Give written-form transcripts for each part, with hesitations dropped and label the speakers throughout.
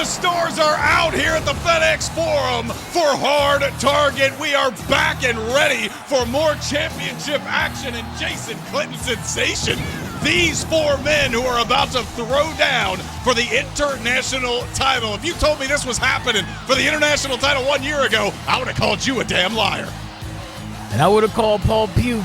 Speaker 1: the stars are out here at the FedEx Forum for Hard Target. We are back and ready for more championship action. And Jason Clinton sensation. These four men who are about to throw down for the international title. If you told me this was happening for the international title 1 year ago, I would have called you a damn liar.
Speaker 2: And I would have called Pugh,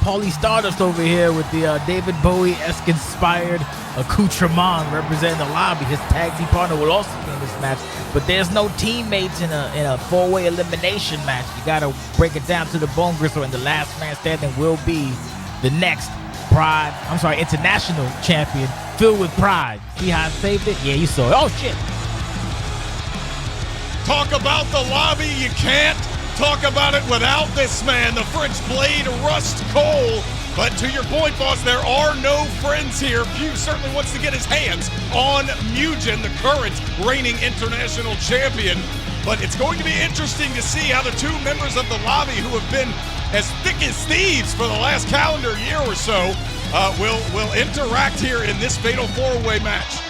Speaker 2: Paulie Stardust over here with the David Bowie-esque inspired accoutrement representing the lobby. His tag team partner will also be in this match, but there's no teammates in a four-way elimination match. You got to break it down to the bone gristle, and the last man standing will be the next international champion filled with pride. See how I saved it? Yeah, you saw it. Oh, shit.
Speaker 1: Talk about the lobby. You can't talk about it without this man, the French blade, Rust Cohle. But to your point, boss, there are no friends here. Pugh certainly wants to get his hands on MUGEN, the current reigning international champion. But it's going to be interesting to see how the two members of the lobby who have been as thick as thieves for the last calendar year or so will interact here in this fatal four-way match.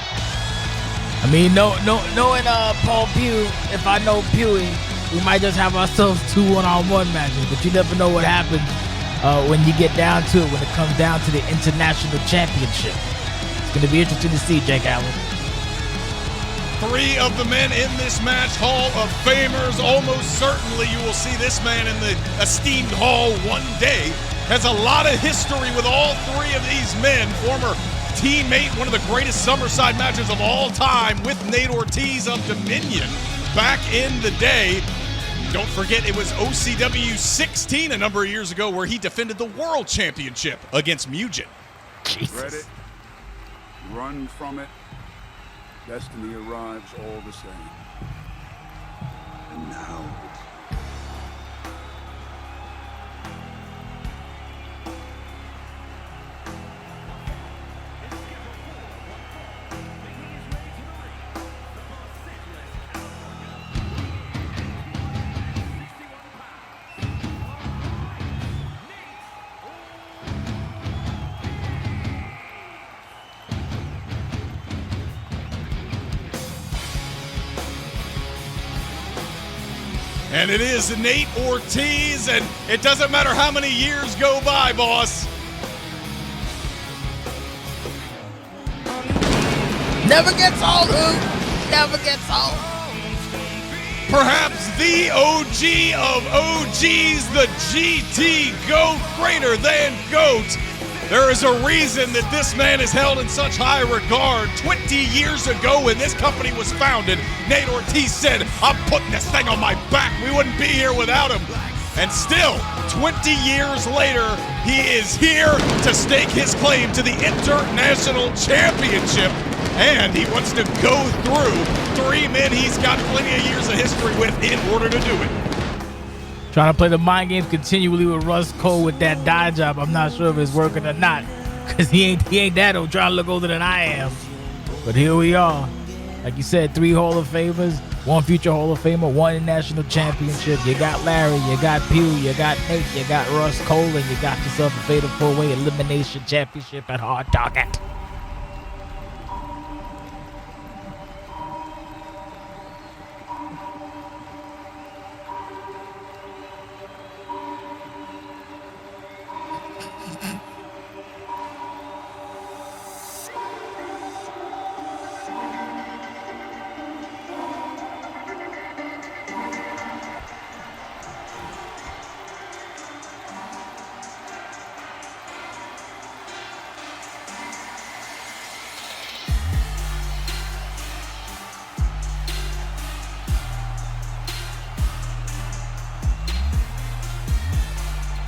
Speaker 2: I mean, knowing Paul Pugh, if I know Pugh, we might just have ourselves two one-on-one matches, but you never know what happens when you get down to it, when it comes down to the international championship. It's going to be interesting to see, Jake Allen.
Speaker 1: Three of the men in this match, Hall of Famers. Almost certainly you will see this man in the esteemed hall one day. Has a lot of history with all three of these men. Former teammate, one of the greatest Summerside matches of all time with Nate Ortiz of Dominion back in the day. Don't forget, it was OCW 16 a number of years ago where he defended the World Championship against MUGEN.
Speaker 2: Jesus.
Speaker 3: Read it, run from it. Destiny arrives all the same. And now
Speaker 1: And it is Nate Ortiz, and it doesn't matter how many years go by, boss.
Speaker 2: Never gets old, who? Never gets old.
Speaker 1: Perhaps the OG of OGs, the GT GOAT, greater than GOAT. There is a reason that this man is held in such high regard. 20 years ago when this company was founded, Nate Ortiz said, I'm putting this thing on my back. We wouldn't be here without him. And still, 20 years later, he is here to stake his claim to the International Championship. And he wants to go through three men he's got plenty of years of history with in order to do it.
Speaker 2: Trying to play the mind games continually with Rust Cohle with that dye job. I'm not sure if it's working or not, because he ain't that old, trying to look older than I am. But here we are. Like you said, 3 Hall of Famers, 1 future Hall of Famer, 1 national championship. You got Larry, you got Pugh, you got Nate, you got Rust Cohle, and you got yourself a fatal 4-way elimination championship at Hard Target.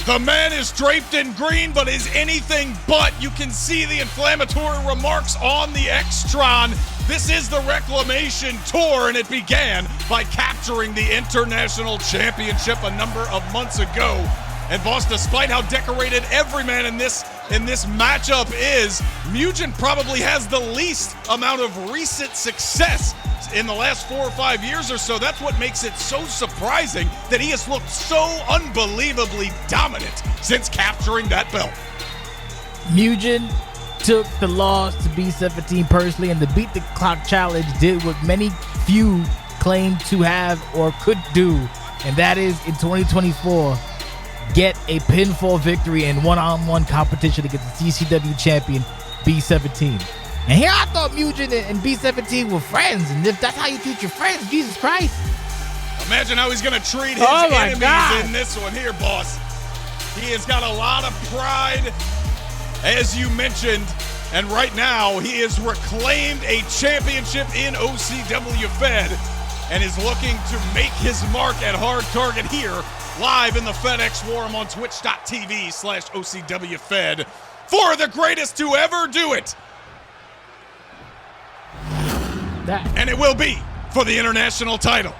Speaker 1: The man is draped in green, but is anything but. You can see the inflammatory remarks on the X-Tron. This is the Reclamation Tour, and it began by capturing the International Championship a number of months ago. And boss, despite how decorated every man in this matchup is, MUGEN probably has the least amount of recent success in the last 4 or 5 years or so. That's what makes it so surprising that he has looked so unbelievably dominant since capturing that belt.
Speaker 2: MUGEN took the loss to B17 personally, and the Beat the Clock Challenge did what few claim to have or could do, and that is in 2024 get a pinfall victory in one-on-one competition against the CCW champion B17. And here I thought MUGEN and B17 were friends, and if that's how you treat your friends, Jesus Christ.
Speaker 1: Imagine how he's going to treat his enemies in this one here, boss. He has got a lot of pride, as you mentioned, and right now he has reclaimed a championship in OCWFED and is looking to make his mark at Hard Target here, live in the FedEx Forum on twitch.tv/OCWFED for the greatest to ever do it. And it will be for the international title.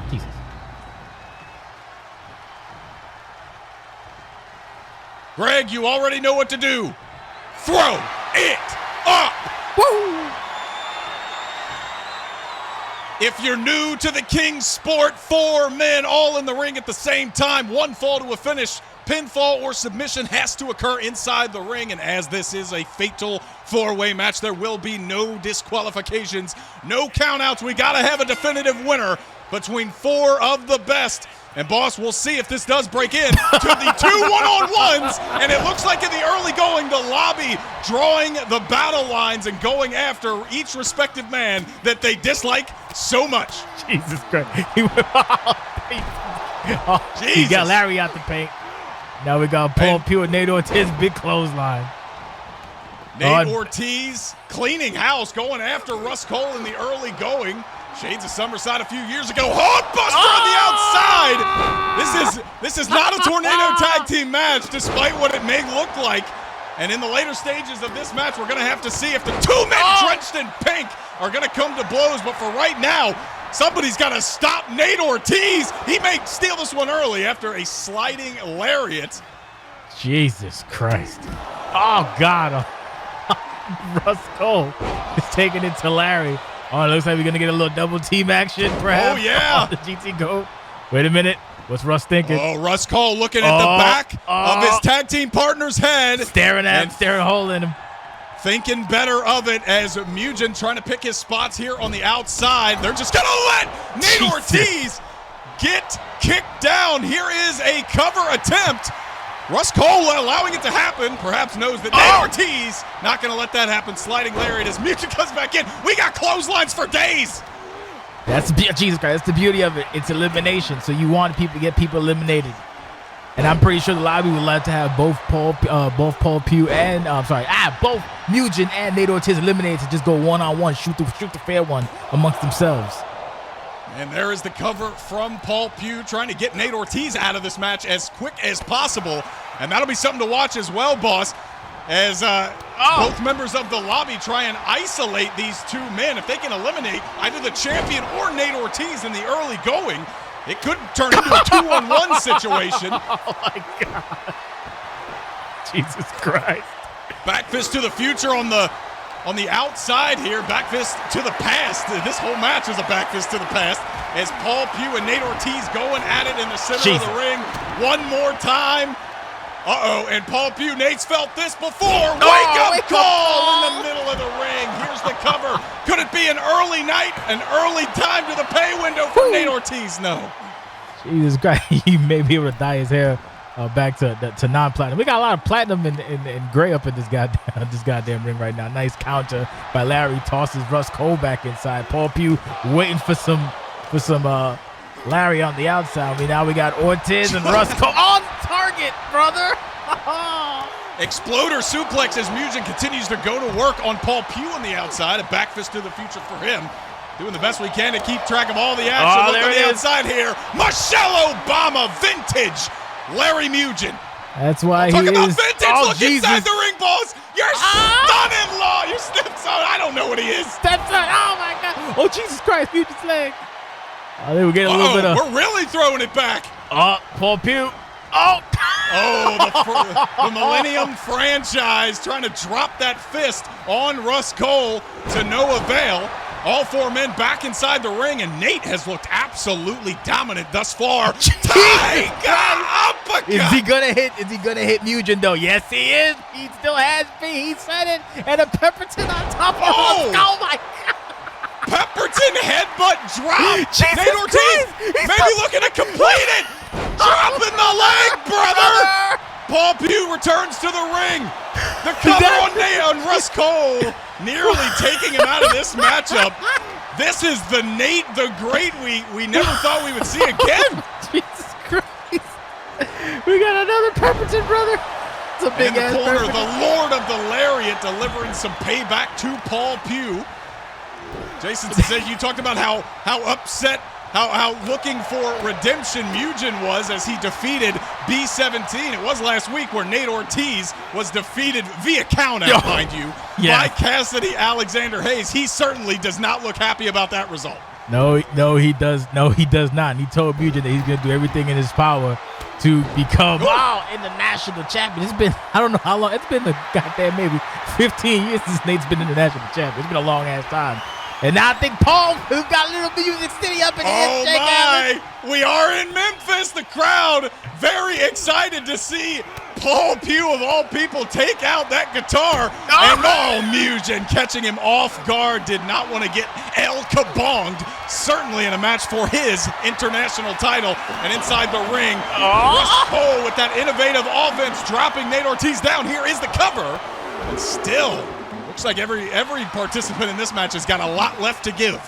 Speaker 2: Jesus.
Speaker 1: Greg, you already know what to do. Throw it up.
Speaker 2: Woo!
Speaker 1: If you're new to the King's sport, 4 men all in the ring at the same time, one fall to a finish. Pinfall or submission has to occur inside the ring, and as this is a fatal 4-way match, there will be no disqualifications, no countouts. We got to have a definitive winner between 4 of the best. And, boss, we'll see if this does break in to the 2 one-on-ones. And it looks like in the early going, the lobby drawing the battle lines and going after each respective man that they dislike so much.
Speaker 2: Jesus Christ. He got Larry out the paint. Now we got Paul Pugh and Nate Ortiz, big clothesline.
Speaker 1: Nate Ortiz cleaning house, going after Russ Cohle in the early going. Shades of Summerside a few years ago. Hawkbuster on the outside. This is not a tornado tag team match, despite what it may look like. And in the later stages of this match, we're going to have to see if the 2 men drenched in pink are going to come to blows. But for right now, somebody's got to stop Nate Ortiz. He may steal this one early after a sliding lariat.
Speaker 2: Jesus Christ. Oh, God. Russ Cohle is taking it to Larry. Oh, it looks like we're going to get a little double team action, perhaps.
Speaker 1: Oh, yeah.
Speaker 2: On the GT Goat. Wait a minute. What's Russ thinking?
Speaker 1: Oh, Russ Cohle looking at the back of his tag team partner's head.
Speaker 2: Staring a hole in him.
Speaker 1: Thinking better of it as MUGEN trying to pick his spots here on the outside. They're just going to let Nate Ortiz get kicked down. Here is a cover attempt. Russ Cohle allowing it to happen. Perhaps knows that Nate Ortiz not going to let that happen. Sliding lariat as MUGEN comes back in. We got clotheslines for days.
Speaker 2: Jesus Christ, that's the beauty of it. It's elimination, so you want people to get people eliminated. And I'm pretty sure the lobby would like to have both Paul Pugh and both MUGEN and Nate Ortiz eliminated to just go one-on-one, shoot the fair one amongst themselves.
Speaker 1: And there is the cover from Paul Pugh trying to get Nate Ortiz out of this match as quick as possible. And that'll be something to watch as well, boss, as both members of the lobby try and isolate these 2 men. If they can eliminate either the champion or Nate Ortiz in the early going, it could turn into a 2-on-1 situation.
Speaker 2: Oh, my God. Jesus Christ.
Speaker 1: Back fist to the future on the outside here. Back fist to the past. This whole match is a back fist to the past as Paul Pugh and Nate Ortiz going at it in the center of the ring. One more time. And Paul Pugh, Nate's felt this before. Wake up call in the middle of the ring. Here's the cover. Could it be an early night, an early time to the pay window for Nate Ortiz? No.
Speaker 2: Jesus Christ, he may be able to dye his hair back to non-platinum. We got a lot of platinum and gray up in this goddamn ring right now. Nice counter by Larry. Tosses Russ Cohle back inside. Paul Pugh waiting for some Larry on the outside. Now we got Ortiz and Russ Cohle on target, brother.
Speaker 1: Exploder suplex as MUGEN continues to go to work on Paul Pugh on the outside. A back fist to the future for him. Doing the best we can to keep track of all the action. Look on the outside here. Michelle Obama vintage Larry MUGEN.
Speaker 2: That's why
Speaker 1: Talk
Speaker 2: he
Speaker 1: about
Speaker 2: is.
Speaker 1: vintage. Look inside the ring, boss. Your son-in-law, your stepson. I don't know what he is.
Speaker 2: Stepson. Oh my God. Oh Jesus Christ, MUGEN's leg. Oh, they were getting a little bit of.
Speaker 1: We're really throwing it back.
Speaker 2: Paul Pugh.
Speaker 1: The Millennium franchise trying to drop that fist on Russ Cohle to no avail. All four men back inside the ring, and Nate has looked absolutely dominant thus far. Tiger uppercut!
Speaker 2: Is he gonna hit? Is he gonna hit MUGEN though? Yes, he is. He still has me. He said it. And a Pepperton on top of him. Oh my God!
Speaker 1: Pepperton headbutt drop.
Speaker 2: Jesus
Speaker 1: Nate Ortiz maybe looking to complete it. Dropping the leg, brother. Paul Pugh returns to the ring. The cover on Russ Cohle, nearly taking him out of this matchup. This is the Nate the Great we never thought we would see again.
Speaker 2: Jesus Christ. We got another Pepperton, brother. It's a big
Speaker 1: In the
Speaker 2: ass
Speaker 1: corner,
Speaker 2: Pepperton.
Speaker 1: the Lord of the Lariat delivering some payback to Paul Pugh. Jason said you talked about how upset, how looking for redemption MUGEN was as he defeated B17. It was last week where Nate Ortiz was defeated via countout, mind you, by Cassidy Alexander Hayes. He certainly does not look happy about that result.
Speaker 2: No, he does not. And he told MUGEN that he's going to do everything in his power to become international champion. It's been, I don't know how long, it's been a goddamn maybe 15 years since Nate's been international champion. It's been a long ass time. And now I think Paul, who got Little Music City up in his shake.
Speaker 1: Oh my, we are in Memphis. The crowd very excited to see Paul Pugh of all people take out that guitar. And MUGEN catching him off guard, did not want to get El Kabonged, certainly in a match for his international title. And inside the ring, Russ Cohle with that innovative offense, dropping Nate Ortiz down. Here is the cover, and still looks like every participant in this match has got a lot left to give.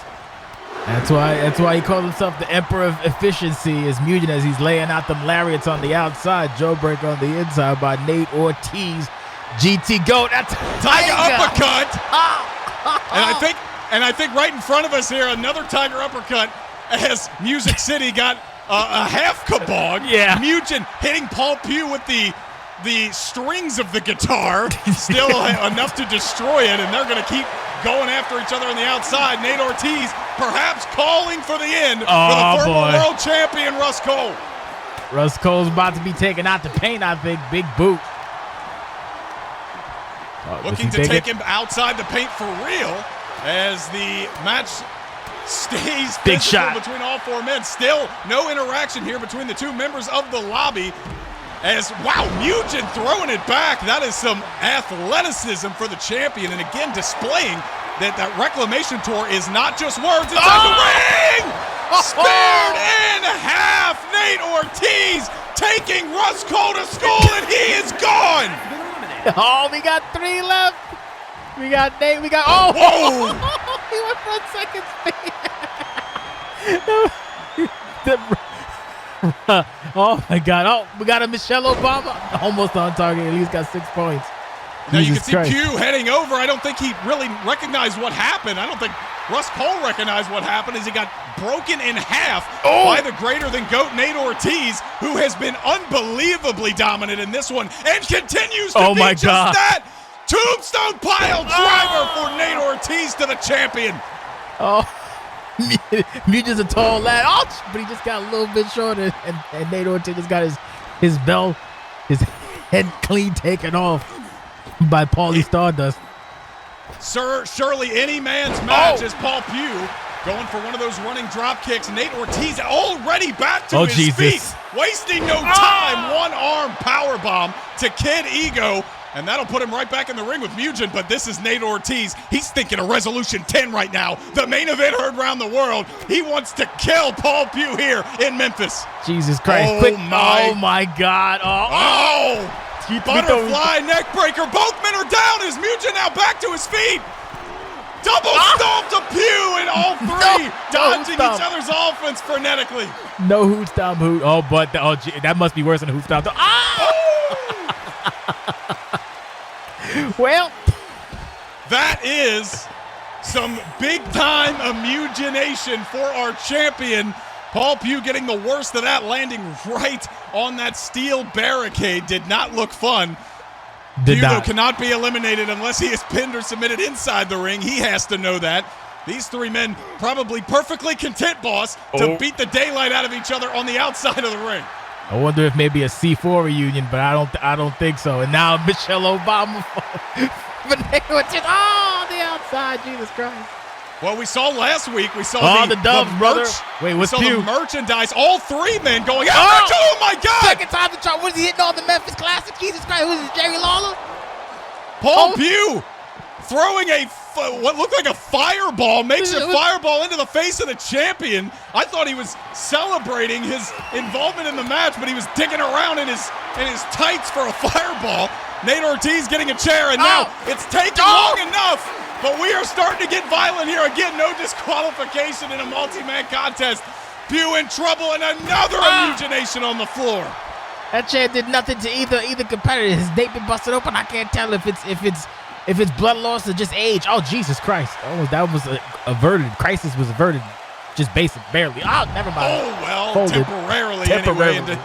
Speaker 2: That's why he calls himself the Emperor of Efficiency, is MUGEN, as he's laying out them lariats on the outside, Joe Break on the inside by Nate Ortiz. GT GOAT, that's
Speaker 1: Tiger uppercut. And I think right in front of us here, another Tiger uppercut as Music City got a half kabong.
Speaker 2: Yeah.
Speaker 1: MUGEN hitting Paul Pugh with the strings of the guitar, still enough to destroy it, and they're going to keep going after each other on the outside. Nate Ortiz perhaps calling for the end for the former world champion Russ Cohle.
Speaker 2: Russ Cole's about to be taken out the paint, I think. Big boot.
Speaker 1: Looking to take him outside the paint for real as the match stays
Speaker 2: big
Speaker 1: physical
Speaker 2: shot
Speaker 1: between all four men. Still no interaction here between the two members of the lobby. As, wow, MUGEN throwing it back. That is some athleticism for the champion. And again, displaying that reclamation tour is not just words. Inside the ring! Spared in half. Nate Ortiz taking Russ Cohle to school, and he is gone.
Speaker 2: Oh, we got 3 left. We got Nate. We got,
Speaker 1: whoa!
Speaker 2: He went for a second spin. Oh my God! Oh, we got a Michelle Obama almost on target. At least got 6 points.
Speaker 1: Now
Speaker 2: Jesus
Speaker 1: you can see
Speaker 2: Christ.
Speaker 1: Pugh heading over. I don't think he really recognized what happened. I don't think Russ Cohle recognized what happened as he got broken in half by the greater than GOAT Nate Ortiz, who has been unbelievably dominant in this one and continues to be just that. Tombstone pile driver for Nate Ortiz to the champion.
Speaker 2: MUGEN's a tall lad, but he just got a little bit shorter, and Nate Ortiz just got his belt, his head clean taken off by Paulie Stardust.
Speaker 1: Sir, surely any man's match is Paul Pugh going for one of those running drop kicks. Nate Ortiz already back to his feet, wasting no time. One arm power bomb to Kid Ego. And that'll put him right back in the ring with MUGEN, but this is Nate Ortiz. He's thinking of Resolution 10 right now. The main event heard around the world. He wants to kill Paul Pugh here in Memphis.
Speaker 2: Jesus Christ. Oh my God.
Speaker 1: Butterfly neck breaker. Both men are down as MUGEN now back to his feet. Double stomp to Pugh, and all three dodging each other's offense frenetically.
Speaker 2: No hoot stomp hoot. That must be worse than a hoot stomp. Well,
Speaker 1: that is some big-time amugination for our champion. Paul Pugh getting the worst of that, landing right on that steel barricade. Did not look fun. Pugh, though, cannot be eliminated unless he is pinned or submitted inside the ring. He has to know that. These 3 men probably perfectly content, boss, to beat the daylight out of each other on the outside of the ring.
Speaker 2: I wonder if maybe a C4 reunion, but I don't think so. And now Michelle Obama, the outside, Jesus Christ.
Speaker 1: Well, we saw last week. We saw
Speaker 2: the Dubs, brother. Wait,
Speaker 1: we
Speaker 2: what's
Speaker 1: saw
Speaker 2: Pugh?
Speaker 1: the merchandise. All three men going out. Oh my God!
Speaker 2: Second time to try. Was he hitting all the Memphis Classic? Jesus Christ! Was it Jerry Lawler?
Speaker 1: Paul Pugh throwing what looked like a fireball, makeshift fireball into the face of the champion. I thought he was celebrating his involvement in the match, but he was digging around in his tights for a fireball. Nate Ortiz getting a chair, and now it's taken long enough. But we are starting to get violent here. Again, no disqualification in a multi-man contest. Pugh in trouble, and another immugination on the floor.
Speaker 2: That chair did nothing to either competitor. His nape been busted open. I can't tell if it's blood loss or just age. Oh, Jesus Christ. Oh, that was averted. Crisis was averted. Just basic, barely. Oh, never mind.
Speaker 1: Oh, well,
Speaker 2: Folded.
Speaker 1: temporarily anyway. And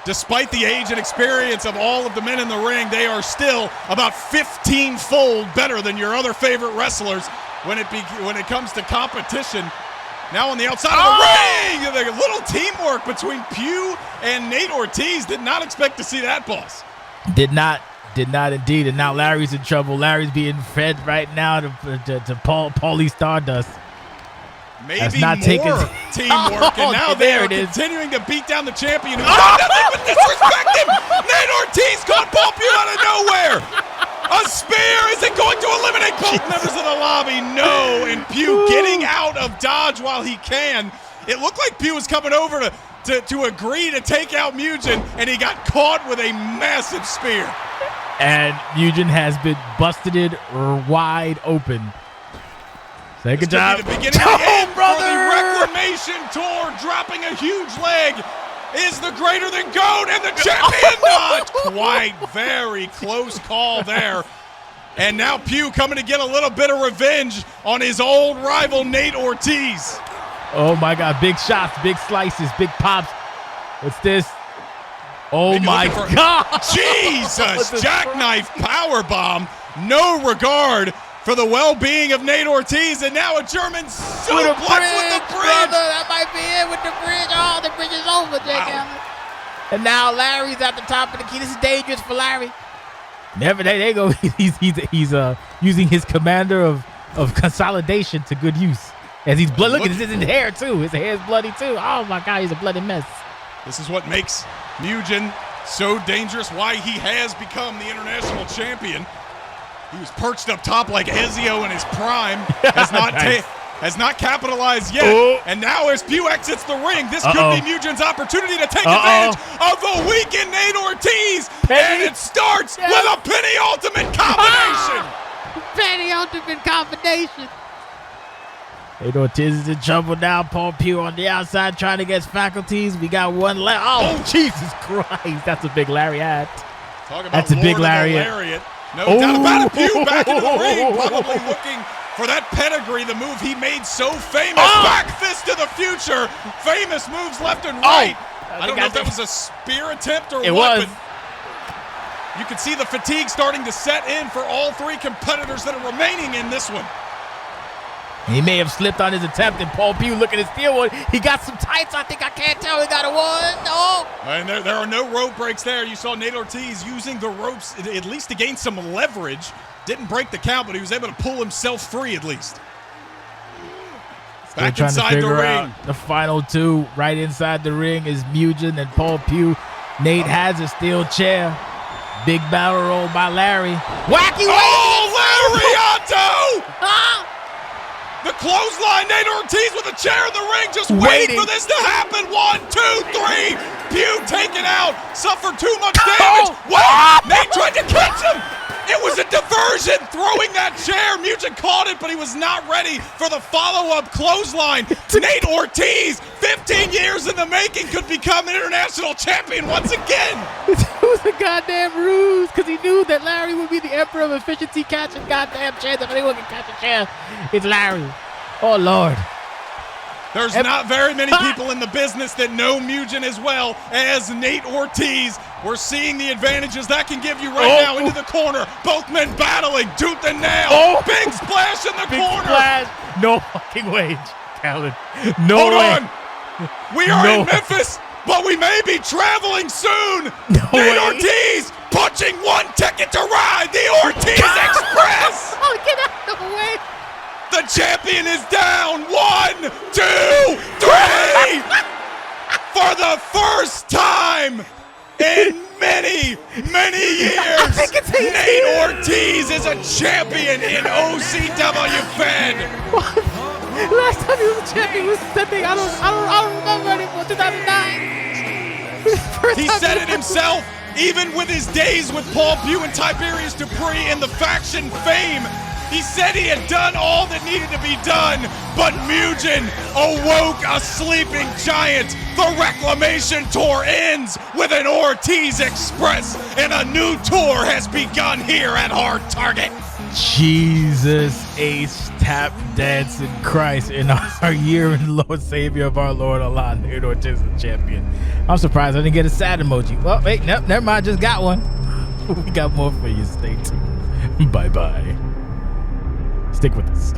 Speaker 1: despite the age and experience of all of the men in the ring, they are still about 15-fold better than your other favorite wrestlers when it comes to competition. Now on the outside of the ring, the little teamwork between Pugh and Nate Ortiz. Did not expect to see that, boss.
Speaker 2: Did not indeed. And now Larry's in trouble. Larry's being fed right now to Paulie Stardust.
Speaker 1: Maybe more teamwork, and now they are continuing to beat down the champion who did nothing but disrespect him. Nate Ortiz caught Paul Pugh out of nowhere. A spear. Is it going to eliminate both members of the lobby? No, and Pugh getting out of dodge while he can. It looked like Pugh was coming over to agree to take out MUGEN, and he got caught with a massive spear.
Speaker 2: And MUGEN has been busted wide open. Good job.
Speaker 1: The beginning of the end for the Reclamation Tour, dropping a huge leg. Is the greater than GOAT and the champion not quite. Very close call there. And now Pugh coming to get a little bit of revenge on his old rival Nate Ortiz.
Speaker 2: Oh my God, big shots, big slices, big pops. What's this? Oh
Speaker 1: Maybe
Speaker 2: my God.
Speaker 1: Jesus, jackknife powerbomb. No regard for the well-being of Nate Ortiz, and now a German suplex with the bridge.
Speaker 2: Brother, that might be it with the bridge. Oh, the bridge is over, Jake Allen. And now Larry's at the top of the key. This is dangerous for Larry. Never, they go. He's using his commander of consolidation to good use. As he's blood. Look at his hair too. His hair's bloody too. Oh my God, he's a bloody mess.
Speaker 1: This is what makes MUGEN so dangerous. Why he has become the international champion. He was perched up top like Ezio in his prime. Has not capitalized yet. And now as Pugh exits the ring, this could be MUGEN's opportunity to take advantage of the weakened Nate Ortiz. And it starts with a penny ultimate combination.
Speaker 2: Penny ultimate combination. Nate Ortiz is in trouble now. Paul Pugh on the outside trying to get his faculties. We got one left. Oh, Jesus Christ. That's a big lariat.
Speaker 1: That's a big lariat. No doubt about it. Pugh back into the ring, probably looking for that pedigree, the move he made so famous. Back fist to the future. Famous moves left and right. I don't know if that was a spear attempt or what, but you can see the fatigue starting to set in for all three competitors that are remaining in this one.
Speaker 2: He may have slipped on his attempt, and Paul Pugh looking to steal one. He got some tights. I think I can't tell. He got a one. No.
Speaker 1: And there are no rope breaks there. You saw Nate Ortiz using the ropes at least to gain some leverage. Didn't break the count, but he was able to pull himself free at least. Back inside the ring.
Speaker 2: The final two right inside the ring is MUGEN and Paul Pugh. Nate has a steel chair. Big barrel roll by Larry. Wacky way.
Speaker 1: Oh, Lariato! The clothesline, Nate Ortiz with a chair in the ring, just waiting for this to happen. 1, 2, 3. Pugh taken out, suffered too much damage. Nate tried to catch him. It was a diversion, throwing that chair. MUGEN caught it, but he was not ready for the follow-up clothesline. Nate Ortiz, 15 years in the making, could become international champion once again.
Speaker 2: It was a goddamn ruse, because he knew that Larry would be the emperor of efficiency catching goddamn chairs. If anyone can catch a chair, it's Larry. Oh, Lord.
Speaker 1: There's not very many people in the business that know MUGEN as well as Nate Ortiz. We're seeing the advantages that can give you right now into the corner. Both men battling, tooth and nail. Big splash in the corner.
Speaker 2: Splash. No fucking way, Calvin. No
Speaker 1: Hold
Speaker 2: way.
Speaker 1: on. We are in Memphis, but we may be traveling soon. Nate Ortiz punching one ticket to ride the Ortiz Express.
Speaker 2: Oh, get out of the way.
Speaker 1: The champion is down. 1, 2, 3. For the first time in many, many years, Nate Ortiz is a champion in OCWFED.
Speaker 2: Last time he was a champion was I think I don't remember anymore. 2009.
Speaker 1: He said it himself. Even with his days with Paul Pugh and Tiberius Dupree in the faction fame, he said he had done all that needed to be done, but MUGEN awoke a sleeping giant. The Reclamation Tour ends with an Ortiz Express, and a new tour has begun here at Hard Target.
Speaker 2: Jesus H. Tap Dancing Christ in our year in Lord Savior of our Lord Allah, Nate Ortiz the champion. I'm surprised I didn't get a sad emoji. Well, wait, nope, never mind, just got one. We got more for you. Stay tuned. Bye-bye. Stick with us.